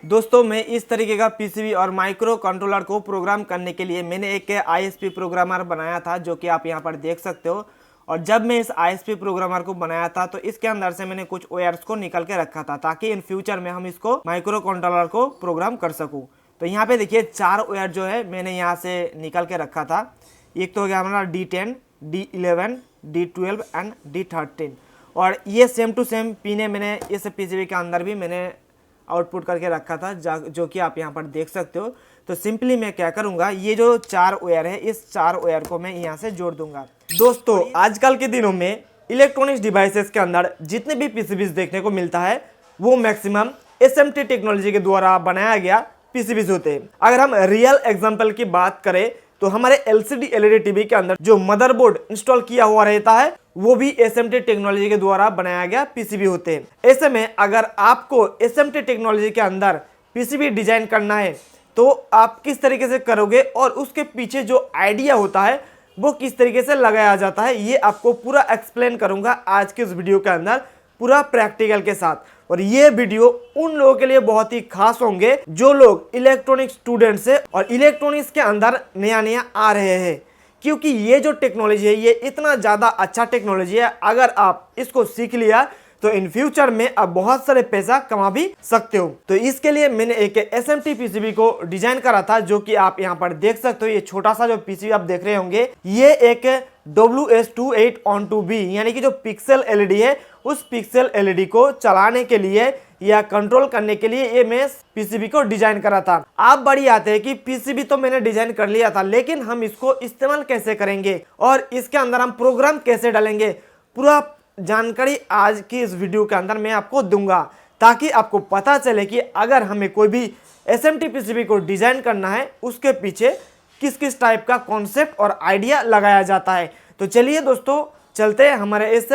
दोस्तों मैं इस तरीके का पीसीबी और माइक्रो कंट्रोलर को प्रोग्राम करने के लिए मैंने एक आईएसपी प्रोग्रामर बनाया था, जो कि आप यहाँ पर देख सकते हो। और जब मैं इस आईएसपी प्रोग्रामर को बनाया था तो इसके अंदर से मैंने कुछ ओयर्स को निकल के रखा था, ताकि इन फ्यूचर में हम इसको माइक्रो कंट्रोलर को प्रोग्राम कर सकूं। तो यहाँ पे देखिए 4 ओयर जो है मैंने यहाँ से निकल के रखा था। एक तो हो गया हमारा D10, D11, D12 and D13। और ये सेम टू सेम पिने मैंने इस पीसीबी के अंदर भी मैंने आउटपुट करके रखा था, जो कि आप यहाँ पर देख सकते हो। तो सिंपली मैं क्या करूँगा, ये जो 4 ओयर है इस 4 ओयर को मैं यहाँ से जोड़ दूंगा। दोस्तों आजकल के दिनों में इलेक्ट्रॉनिक्स डिवाइसेस के अंदर जितने भी पीसीबीज देखने को मिलता है वो मैक्सिमम एसएमटी टेक्नोलॉजी के द्वारा बनाया गया पीसीबीज होते हैं। अगर हम रियल एग्जांपल की बात करें तो हमारे एलसीडी एलईडी टीवी के अंदर जो मदरबोर्ड इंस्टॉल किया हुआ रहता है वो भी एसएमटी टेक्नोलॉजी के द्वारा बनाया गया पीसीबी होते हैं। ऐसे में अगर आपको एसएमटी टेक्नोलॉजी के अंदर पीसीबी डिजाइन करना है तो आप किस तरीके से करोगे और उसके पीछे जो आइडिया होता है वो किस तरीके से लगाया जाता है, ये आपको पूरा एक्सप्लेन करूंगा आज के इस वीडियो के अंदर पूरा प्रैक्टिकल के साथ। और ये वीडियो उन लोगों के लिए बहुत ही खास होंगे जो लोग इलेक्ट्रॉनिक्स स्टूडेंट्स है और इलेक्ट्रॉनिक्स के अंदर नया नया आ रहे हैं, क्योंकि ये जो टेक्नोलॉजी है ये इतना ज़्यादा अच्छा टेक्नोलॉजी है। अगर आप इसको सीख लिया तो इन फ्यूचर में आप बहुत सारे पैसा कमा भी सकते हो। तो इसके लिए मैंने एक एसएमटी पीसीबी को डिजाइन करा था, जो कि आप यहाँ पर देख सकते हो। ये छोटा सा जो पीसीबी आप देख रहे होंगे ये एक WS28ON2B यानी कि जो पिक्सल एलईडी है उस पिक्सल एलईडी को चलाने के लिए या कंट्रोल करने के लिए ये मैं पीसीबी को डिजाइन करा था। आप बड़ी आते हैं कि पीसीबी तो मैंने डिजाइन कर लिया था, लेकिन हम इसको इस्तेमाल कैसे करेंगे और इसके अंदर हम प्रोग्राम कैसे डालेंगे, पूरा जानकारी आज की इस वीडियो के अंदर मैं आपको दूंगा, ताकि आपको पता चले कि अगर हमें कोई भी एसएमटी पीसीबी को डिजाइन करना है उसके पीछे किस किस टाइप का कॉन्सेप्ट और आइडिया लगाया जाता है। तो चलिए दोस्तों चलते हैं हमारे इस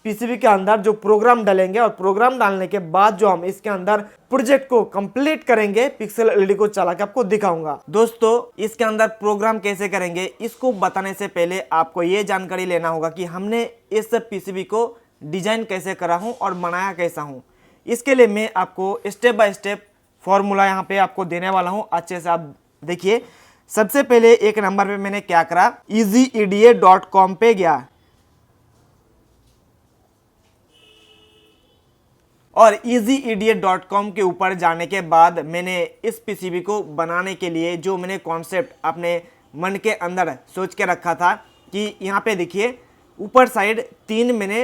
पीसीबी के अंदर जो प्रोग्राम डालेंगे, और प्रोग्राम डालने के बाद जो हम इसके अंदर प्रोजेक्ट को कंप्लीट करेंगे पिक्सल एलईडी को चला के आपको दिखाऊंगा। दोस्तों इसके अंदर प्रोग्राम कैसे करेंगे इसको बताने से पहले आपको ये जानकारी लेना होगा कि हमने इस पीसीबी को डिजाइन कैसे करा हूँ और बनाया कैसा हूँ। इसके लिए मैं आपको स्टेप बाय स्टेप फॉर्मूला यहाँ पे आपको देने वाला हूँ, अच्छे से आप देखिए। सबसे पहले एक नंबर पे मैंने क्या करा, easyeda.com पे गया और easyeda.com के ऊपर जाने के बाद मैंने इस पीसीबी को बनाने के लिए जो मैंने कॉन्सेप्ट अपने मन के अंदर सोच के रखा था कि यहाँ पे देखिए ऊपर साइड 3 मैंने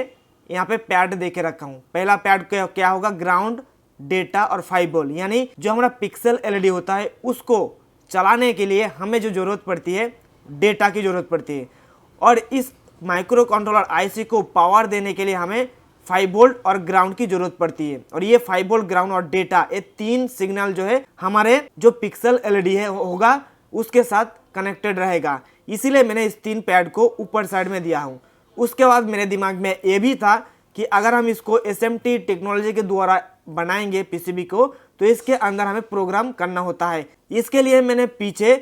यहाँ पे पैड दे के रखा हूँ। पहला पैड क्या होगा, ग्राउंड, डेटा और 5 वोल्ट, यानी जो हमारा पिक्सल एलईडी होता है उसको चलाने के लिए हमें जो ज़रूरत पड़ती है डेटा की ज़रूरत पड़ती है। और इस माइक्रो कंट्रोलर आईसी को पावर देने के लिए हमें 5 वोल्ट और ग्राउंड की जरूरत पड़ती है। और ये 5 वोल्ट, ग्राउंड और डेटा, ये 3 सिग्नल जो है हमारे जो पिक्सल एलईडी है होगा उसके साथ कनेक्टेड रहेगा। इसीलिए मैंने इस 3 पैड को ऊपर साइड में दिया हूँ। उसके बाद मेरे दिमाग में ये भी था कि अगर हम इसको एसएमटी टेक्नोलॉजी के द्वारा बनाएंगे पीसीबी को तो इसके अंदर हमें प्रोग्राम करना होता है। इसके लिए मैंने पीछे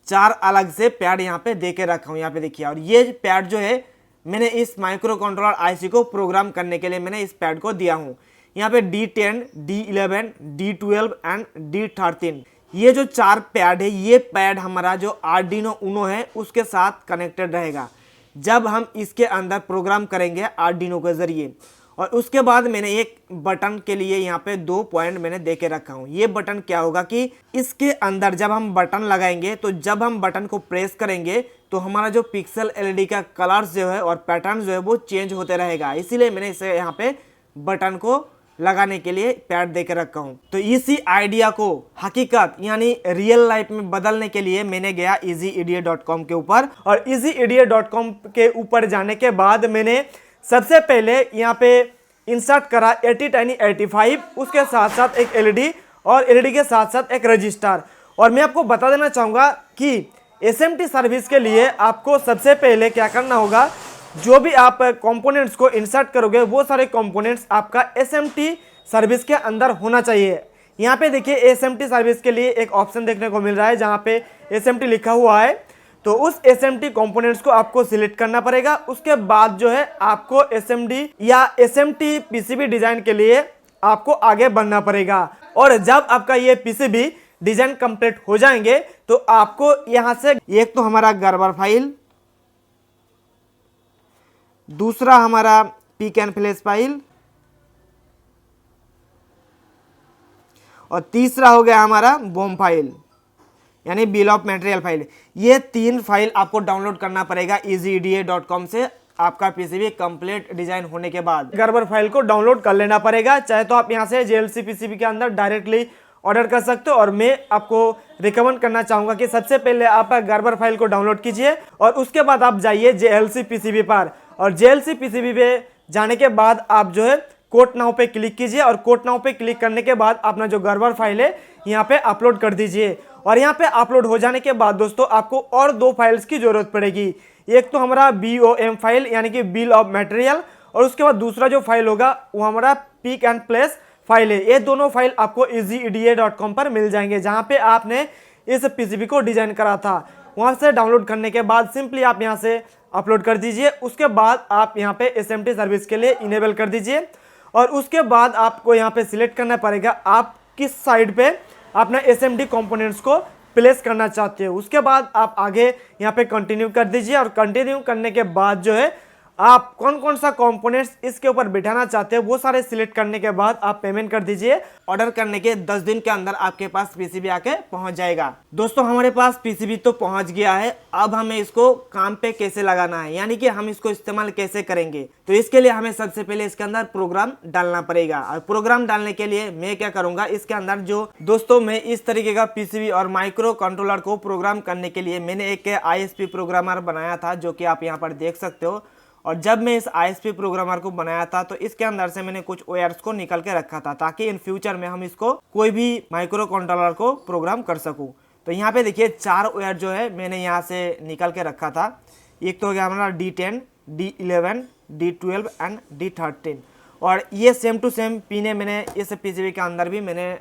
4 अलग से पैड यहाँ पे दे के रखा हूँ, यहाँ पे देखिए। और ये पैड जो है मैंने इस माइक्रो कंट्रोलर आईसी को प्रोग्राम करने के लिए मैंने इस पैड को दिया हूँ। यहाँ पे D10, D11, D12 and D13 ये जो 4 पैड है, ये पैड हमारा जो आर्डिनो यूनो है उसके साथ कनेक्टेड रहेगा जब हम इसके अंदर प्रोग्राम करेंगे आर्डिनो के जरिए। और उसके बाद मैंने एक बटन के लिए यहाँ पे 2 पॉइंट मैंने दे के रखा हूँ। ये बटन क्या होगा कि इसके अंदर जब हम बटन लगाएंगे तो जब हम बटन को प्रेस करेंगे तो हमारा जो पिक्सल एलईडी का कलर्स जो है और पैटर्न जो है वो चेंज होते रहेगा। इसीलिए मैंने इसे यहाँ पे बटन को लगाने के लिए पैड दे के रखा हूँ। तो इसी आइडिया को हकीकत यानी रियल लाइफ में बदलने के लिए मैंने गया easyeda.com के ऊपर। और easyeda.com के ऊपर जाने के बाद मैंने सबसे पहले यहाँ पे इंसर्ट करा 801085, उसके साथ साथ एक एलईडी और एलईडी के साथ साथ एक रजिस्टर। और मैं आपको बता देना चाहूँगा कि एसएमटी सर्विस के लिए आपको सबसे पहले क्या करना होगा, जो भी आप कंपोनेंट्स को इंसर्ट करोगे वो सारे कंपोनेंट्स आपका एसएमटी सर्विस के अंदर होना चाहिए। यहाँ पे देखिए एसएमटी सर्विस के लिए एक ऑप्शन देखने को मिल रहा है जहाँ पे एसएमटी लिखा हुआ है, तो उस एसएमटी कंपोनेंट्स को आपको सिलेक्ट करना पड़ेगा। उसके बाद जो है आपको एसएमडी या एसएमटी पीसीबी डिजाइन के लिए आपको आगे बढ़ना पड़ेगा। और जब आपका ये पीसीबी डिजाइन कंप्लीट हो जाएंगे तो आपको यहां से एक तो हमारा गर्बर फाइल, दूसरा हमारा पिक एंड प्लेस फाइल, और तीसरा हो गया हमारा बॉम फाइल यानी बिल ऑफ मटेरियल फाइल। ये 3 फाइल आपको डाउनलोड करना पड़ेगा easyeda.com से आपका पीसीबी कंप्लीट डिजाइन होने के बाद। गर्बर फाइल को डाउनलोड कर लेना पड़ेगा, चाहे तो आप यहां से जेएलसी पीसीबी के अंदर डायरेक्टली ऑर्डर कर सकते हो, और मैं आपको रिकमेंड करना चाहूंगा कि सबसे पहले आप गर्बर फाइल को डाउनलोड कीजिए और उसके बाद आप जाइए जेएलसी पीसीबी पर, और जेएलसी पीसीबी पे जाने के बाद आप जो है कोट नाउ पे क्लिक कीजिए, और कोट नाउ पे क्लिक करने के बाद अपना जो गर्बर फाइल है यहाँ पे अपलोड कर दीजिए। और यहाँ पे अपलोड हो जाने के बाद दोस्तों आपको और 2 फाइल्स की जरूरत पड़ेगी। एक तो हमारा BOM फाइल यानी कि बिल ऑफ मटेरियल, और उसके बाद दूसरा जो फाइल होगा वो हमारा पिक एंड प्लेस फाइल है। ये दोनों फाइल आपको easyeda.com पर मिल जाएंगे, जहाँ पे आपने इस पीसीबी को डिजाइन करा था। वहाँ से डाउनलोड करने के बाद सिंपली आप यहाँ से अपलोड कर दीजिए। उसके बाद आप यहाँ पे SMT सर्विस के लिए इनेबल कर दीजिए, और उसके बाद आपको यहाँ पे सिलेक्ट करना पड़ेगा आप किस साइड पे अपना SMT कंपोनेंट्स को प्लेस करना चाहते हो। उसके बाद आप आगे यहाँ पे कंटिन्यू कर दीजिए, और कंटिन्यू करने के बाद जो है आप कौन कौन सा कंपोनेंट्स इसके ऊपर बिठाना चाहते हैं वो सारे सिलेक्ट करने के बाद आप पेमेंट कर दीजिए। ऑर्डर करने के 10 दिन के अंदर आपके पास पीसीबी आके पहुंच जाएगा। दोस्तों हमारे पास पीसीबी तो पहुंच गया है, अब हमें इसको काम पे कैसे लगाना है, यानी कि हम इसको इस्तेमाल कैसे करेंगे। तो इसके लिए हमें सबसे पहले इसके अंदर प्रोग्राम डालना पड़ेगा, और प्रोग्राम डालने के लिए मैं क्या करूंगा, इसके अंदर जो दोस्तों मैं इस तरीके का पीसीबी और माइक्रो कंट्रोलर को प्रोग्राम करने के लिए मैंने एक ISP प्रोग्रामर बनाया था, जो कि आप यहाँ पर देख सकते हो। और जब मैं इस ISP प्रोग्रामर को बनाया था तो इसके अंदर से मैंने कुछ ORs को निकल के रखा था, ताकि इन फ्यूचर में हम इसको कोई भी माइक्रो कंट्रोलर को प्रोग्राम कर सकूं। तो यहाँ पे देखिए 4 OR जो है मैंने यहाँ से निकल के रखा था। एक तो हो गया हमारा D10, D11, D12 and D13, और ये सेम टू सेम पिने मैंने इस पीसीबी के अंदर भी मैंने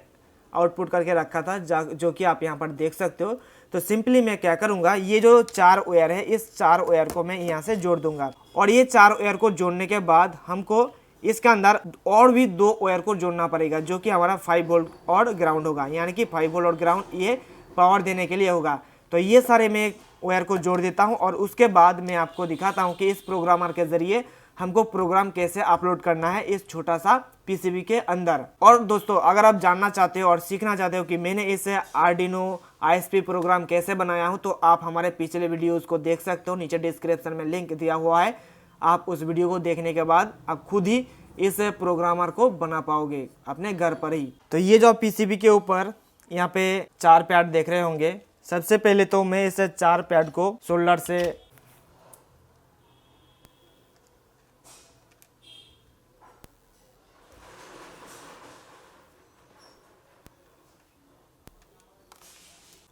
आउटपुट करके रखा था, जो कि आप यहाँ पर देख सकते हो। तो सिंपली मैं क्या करूँगा, ये जो 4 OR है इस 4 OR को मैं यहाँ से जोड़ दूंगा, और ये 4 OR को जोड़ने के बाद हमको इसके अंदर और भी 2 OR को जोड़ना पड़ेगा, जो कि हमारा 5 वोल्ट और ग्राउंड होगा, यानी कि 5 वोल्ट और ग्राउंड ये पावर देने के लिए होगा। तो ये सारे मैं OR को जोड़ देता हूँ, और उसके बाद मैं आपको दिखाता हूँ कि इस प्रोग्रामर के जरिए हमको प्रोग्राम कैसे अपलोड करना है इस छोटा सा पीसीबी के अंदर। और दोस्तों अगर आप जानना चाहते हो और सीखना चाहते हो कि मैंने इस आर्डिनो ISP प्रोग्राम कैसे बनाया हूं, तो आप हमारे पिछले वीडियोस को देख सकते हो, नीचे डिस्क्रिप्शन में लिंक दिया हुआ है। आप उस वीडियो को देखने के बाद आप खुद ही इस प्रोग्रामर को बना पाओगे अपने घर पर ही। तो ये जो पीसीबी के ऊपर यहाँ पे 4 पैड देख रहे होंगे, सबसे पहले तो मैं इस 4 पैड को सोल्डर से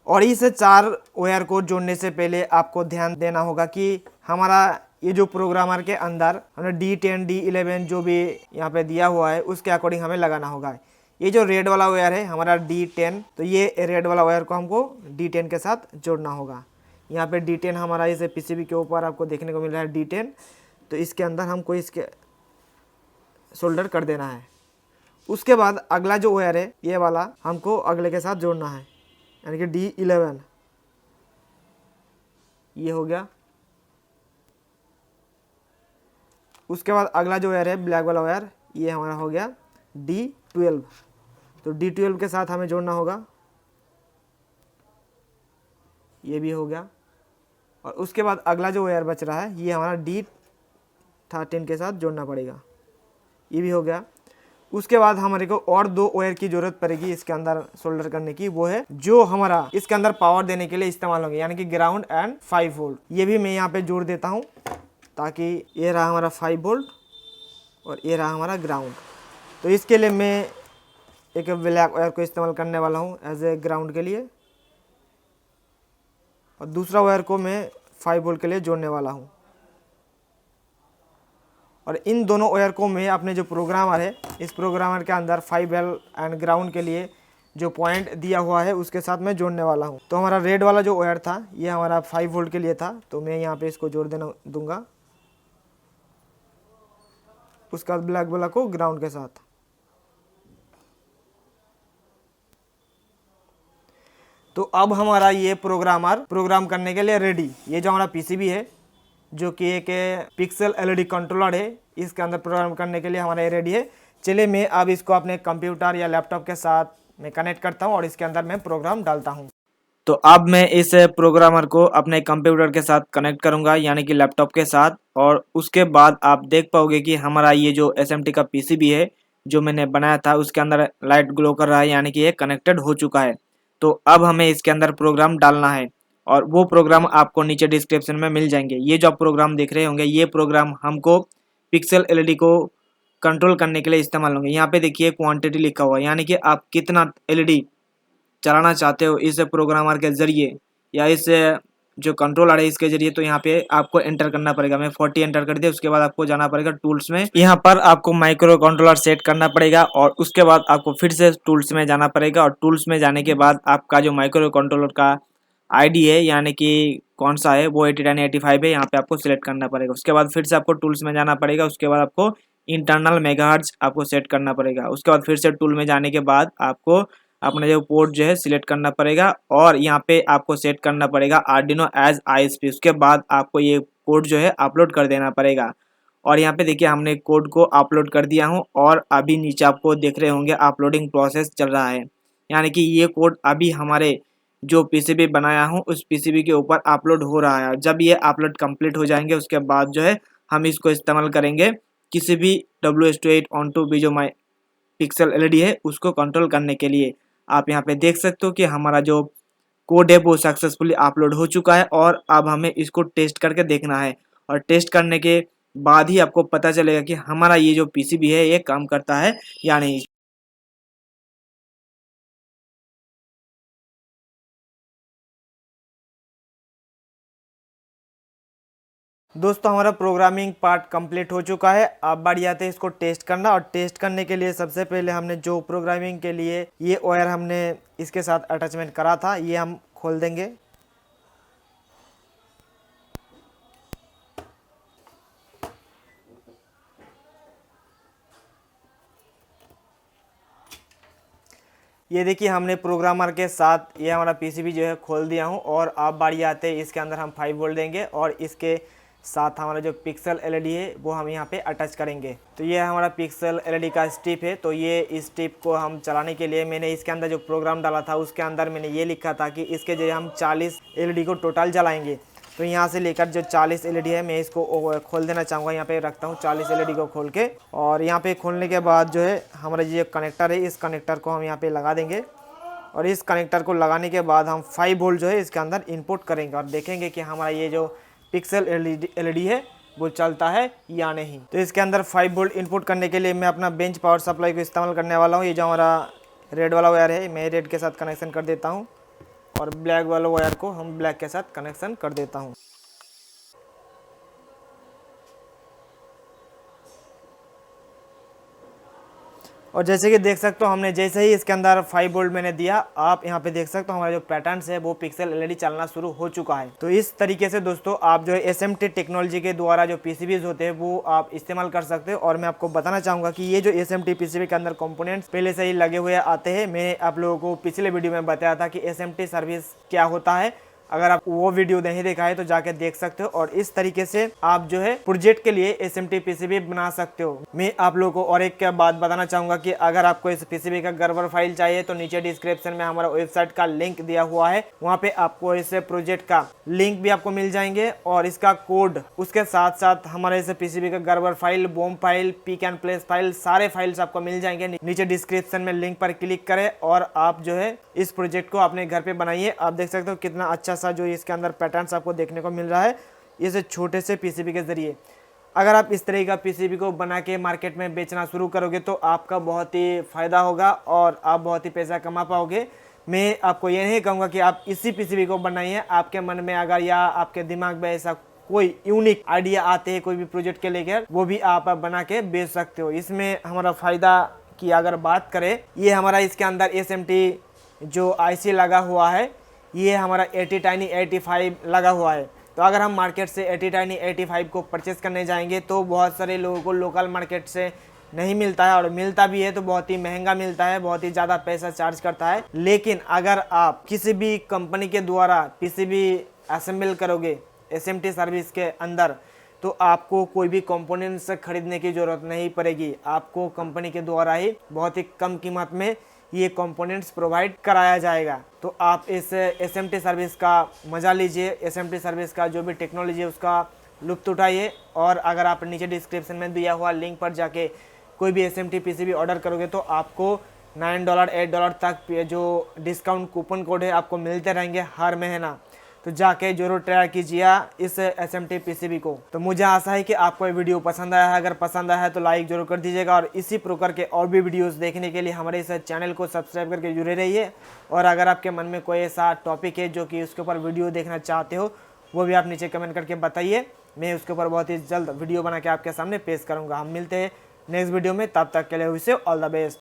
और इस 4 OR को जोड़ने से पहले आपको ध्यान देना होगा कि हमारा ये जो प्रोग्रामर के अंदर हमने D10, D11 जो भी यहाँ पे दिया हुआ है उसके अकॉर्डिंग हमें लगाना होगा। ये जो रेड वाला OR है हमारा D10, तो ये रेड वाला OR को हमको D10 के साथ जोड़ना होगा। यहाँ पे D10 हमारा इस पीसीबी के ऊपर आपको देखने को मिल रहा है D10, तो इसके अंदर हमको इसके सोल्डर कर देना है। उसके बाद अगला जो OR है ये वाला हमको अगले के साथ जोड़ना है, यानी कि D11 ये हो गया। उसके बाद अगला जो OR है ब्लैक वाला OR ये हमारा हो गया D12, तो D12 के साथ हमें जोड़ना होगा, ये भी हो गया। और उसके बाद अगला जो OR बच रहा है ये हमारा D13 के साथ जोड़ना पड़ेगा, ये भी हो गया। उसके बाद हमारे को और 2 OR की जरूरत पड़ेगी इसके अंदर सोल्डर करने की, वो है जो हमारा इसके अंदर पावर देने के लिए इस्तेमाल होंगे, यानी कि ग्राउंड एंड 5 वोल्ट। ये भी मैं यहाँ पे जोड़ देता हूँ, ताकि ये रहा हमारा 5 वोल्ट और ये रहा हमारा ग्राउंड। तो इसके लिए मैं एक ब्लैक OR को इस्तेमाल करने वाला हूँ एज ए ग्राउंड के लिए, और दूसरा OR को मैं 5 वोल्ट के लिए जोड़ने वाला हूँ। और इन दोनों OR को मैं अपने जो प्रोग्रामर है इस प्रोग्रामर के अंदर 5L एंड ग्राउंड के लिए जो पॉइंट दिया हुआ है उसके साथ मैं जोड़ने वाला हूँ। तो हमारा रेड वाला जो OR था ये हमारा 5 वोल्ट के लिए था, तो मैं यहाँ पे इसको जोड़ दूंगा। उसके बाद ब्लैक वाला को ग्राउंड के साथ। तो अब हमारा ये प्रोग्रामर प्रोग्राम करने के लिए रेडी। ये जो हमारा पीसीबी है जो कि एक पिक्सल एलईडी कंट्रोलर है, इसके अंदर प्रोग्राम करने के लिए हमारा ये रेडी है। चलिए मैं अब इसको अपने कंप्यूटर या लैपटॉप के साथ मैं कनेक्ट करता हूँ और इसके अंदर मैं प्रोग्राम डालता हूँ। तो अब मैं इस प्रोग्रामर को अपने कंप्यूटर के साथ कनेक्ट करूंगा, यानी कि लैपटॉप के साथ, और उसके बाद आप देख पाओगे कि हमारा ये जो एसएमटी का पीसीबी है जो मैंने बनाया था उसके अंदर लाइट ग्लो कर रहा है, यानी कि ये कनेक्टेड हो चुका है। तो अब हमें इसके अंदर प्रोग्राम डालना है और वो प्रोग्राम आपको नीचे डिस्क्रिप्शन में मिल जाएंगे। ये जो आप प्रोग्राम देख रहे होंगे ये प्रोग्राम हमको पिक्सल एलईडी को कंट्रोल करने के लिए इस्तेमाल होंगे। यहाँ पे देखिए क्वांटिटी लिखा हुआ है, यानी कि आप कितना एलईडी चलाना चाहते हो इस प्रोग्रामर के जरिए या इस जो कंट्रोलर है इसके जरिए। तो यहाँ पे आपको एंटर करना पड़ेगा। मैं 40 एंटर कर दिया। उसके बाद आपको जाना पड़ेगा टूल्स में। यहाँ पर आपको माइक्रो कंट्रोलर सेट करना पड़ेगा और उसके बाद आपको फिर से टूल्स में जाना पड़ेगा और टूल्स में जाने के बाद आपका जो माइक्रो कंट्रोलर का आईडी है, यानी कि कौन सा है, वो 8985 है, यहाँ पे आपको सिलेक्ट करना पड़ेगा। उसके बाद फिर से आपको टूल्स में जाना पड़ेगा। उसके बाद आपको इंटरनल मेगाहर्ट्ज आपको सेट करना पड़ेगा। उसके बाद फिर से टूल में जाने के बाद आपको अपना जो पोर्ट जो है सिलेक्ट करना पड़ेगा और यहाँ पे आपको सेट करना पड़ेगा आर्डिनो एज आईएसपी। उसके बाद आपको ये कोड जो है अपलोड कर देना पड़ेगा। और यहाँ पे देखिए हमने कोड को अपलोड कर दिया हूँ और अभी नीचे आपको देख रहे होंगे अपलोडिंग प्रोसेस चल रहा है, यानी कि ये कोड अभी हमारे जो पीसीबी बनाया हूँ उस पीसीबी के ऊपर अपलोड हो रहा है। जब ये अपलोड कंप्लीट हो जाएंगे उसके बाद जो है हम इसको इस्तेमाल करेंगे किसी भी WS28 ऑन2 भी जो माई पिक्सल एलईडी है उसको कंट्रोल करने के लिए। आप यहाँ पे देख सकते हो कि हमारा जो कोड है वो सक्सेसफुली अपलोड हो चुका है और अब हमें इसको टेस्ट करके देखना है और टेस्ट करने के बाद ही आपको पता चलेगा कि हमारा ये जो पीसीबी है ये काम करता है या नहीं। दोस्तों हमारा प्रोग्रामिंग पार्ट कंप्लीट हो चुका है। अब बारी आते हैं इसको टेस्ट करना और टेस्ट करने के लिए सबसे पहले हमने जो प्रोग्रामिंग के लिए ये वायर हमने इसके साथ अटैचमेंट करा था ये हम खोल देंगे। ये देखिए हमने प्रोग्रामर के साथ ये हमारा पीसीबी जो है खोल दिया हूँ और अब बारी आते हैं इसके अंदर हम 5 वोल्ट देंगे और इसके साथ हमारा जो पिक्सल एलईडी है वो हम यहाँ पे अटैच करेंगे। तो ये हमारा पिक्सल एलईडी का स्ट्रिप है। तो ये इस स्ट्रिप को हम चलाने के लिए मैंने इसके अंदर जो प्रोग्राम डाला था उसके अंदर मैंने ये लिखा था कि इसके जरिए हम 40 एलईडी को टोटल जलाएंगे। तो यहाँ से लेकर जो 40 एलईडी है मैं इसको खोल देना चाहूँगा। यहाँ पे रखता हूँ 40 एलईडी को खोल के और यहाँ पे खोलने के बाद जो है हमारा ये कनेक्टर है इस कनेक्टर को हम यहाँ पे लगा देंगे और इस कनेक्टर को लगाने के बाद हम 5 वोल्ट जो है इसके अंदर इनपुट करेंगे और देखेंगे कि हमारा ये जो पिक्सल एलईडी है वो चलता है या नहीं। तो इसके अंदर 5 वोल्ट इनपुट करने के लिए मैं अपना बेंच पावर सप्लाई को इस्तेमाल करने वाला हूँ। ये जो हमारा रेड वाला वायर है मैं रेड के साथ कनेक्शन कर देता हूँ और ब्लैक वाला वायर को हम ब्लैक के साथ कनेक्शन कर देता हूँ। और जैसे कि देख सकते हो हमने जैसे ही इसके अंदर 5 वोल्ट मैंने दिया, आप यहाँ पे देख सकते हो हमारा जो पैटर्न है वो पिक्सल एलईडी चलना शुरू हो चुका है। तो इस तरीके से दोस्तों आप जो है एसएमटी टेक्नोलॉजी के द्वारा जो पीसीबीज होते हैं वो आप इस्तेमाल कर सकते हो। और मैं आपको बताना चाहूँगा कि ये जो एसएमटी पीसीबी के अंदर कंपोनेंट्स पहले से ही लगे हुए आते हैं। मैंने आप लोगों को पिछले वीडियो में बताया था कि एसएमटी सर्विस क्या होता है। अगर आप वो वीडियो नहीं देखा है तो जाके देख सकते हो और इस तरीके से आप जो है प्रोजेक्ट के लिए एसएमटी पीसीबी बना सकते हो। मैं आप लोगों को और एक बात बताना चाहूंगा कि अगर आपको इस पीसीबी का गर्वर फाइल चाहिए तो नीचे डिस्क्रिप्शन में हमारा वेबसाइट का लिंक दिया हुआ है, वहाँ पे आपको इस प्रोजेक्ट का लिंक भी आपको मिल जाएंगे और इसका कोड, उसके साथ साथ हमारे इस पीसीबी का गर्वर file, BOM file, pick and place file, सारे फाइल्स आपको मिल जाएंगे। नीचे डिस्क्रिप्शन में लिंक पर क्लिक करें और आप जो है इस प्रोजेक्ट को अपने घर पे बनाइए। आप देख सकते हो कितना अच्छा सा जो इसके अंदर पैटर्न्स आपको देखने को मिल रहा है इस छोटे से पीसीबी के जरिए। अगर आप इस तरह का पीसीबी को बना के मार्केट में बेचना शुरू करोगे तो आपका बहुत ही फायदा होगा और आप बहुत ही पैसा कमा पाओगे। मैं आपको ये नहीं कहूँगा कि आप इसी पीसीबी को बनाइए। आपके मन में अगर या आपके दिमाग में ऐसा कोई यूनिक आइडिया आते हैं कोई भी प्रोजेक्ट के लेकर, वो भी आप बना के बेच सकते हो। इसमें हमारा फायदा की अगर बात करें, ये हमारा इसके अंदर एसएमटी जो आईसी लगा हुआ है ये हमारा 80Tiny85 लगा हुआ है। तो अगर हम मार्केट से 80Tiny85 को परचेस करने जाएंगे तो बहुत सारे लोगों को लोकल मार्केट से नहीं मिलता है, और मिलता भी है तो बहुत ही महंगा मिलता है, बहुत ही ज़्यादा पैसा चार्ज करता है। लेकिन अगर आप किसी भी कंपनी के द्वारा पीसीबी असेंबल करोगे एसएमटी सर्विस के अंदर, तो आपको कोई भी कंपोनेंट्स खरीदने की ज़रूरत नहीं पड़ेगी। आपको कंपनी के द्वारा ही बहुत ही कम कीमत में ये कंपोनेंट्स प्रोवाइड कराया जाएगा। तो आप इस एसएमटी सर्विस का मज़ा लीजिए, एसएमटी सर्विस का जो भी टेक्नोलॉजी है उसका लुत्फ़ उठाइए। और अगर आप नीचे डिस्क्रिप्शन में दिया हुआ लिंक पर जाके कोई भी एसएमटी पीसीबी ऑर्डर करोगे तो आपको $9 $8 तक जो डिस्काउंट कूपन कोड है आपको मिलते रहेंगे हर महीना। तो जाके जरूर ट्राई कीजिए इस एसएमटी पीसीबी को। तो मुझे आशा है कि आपको ये वीडियो पसंद आया है। अगर पसंद आया है तो लाइक जरूर कर दीजिएगा, और इसी प्रकार के और भी वीडियोस देखने के लिए हमारे इस चैनल को सब्सक्राइब करके जुड़े रहिए। और अगर आपके मन में कोई ऐसा टॉपिक है जो कि उसके ऊपर वीडियो देखना चाहते हो, वो भी आप नीचे कमेंट करके बताइए। मैं उसके ऊपर बहुत ही जल्द वीडियो बना के आपके सामने पेश करूँगा। हम मिलते हैं नेक्स्ट वीडियो में, तब तक के लिए wish you all the best.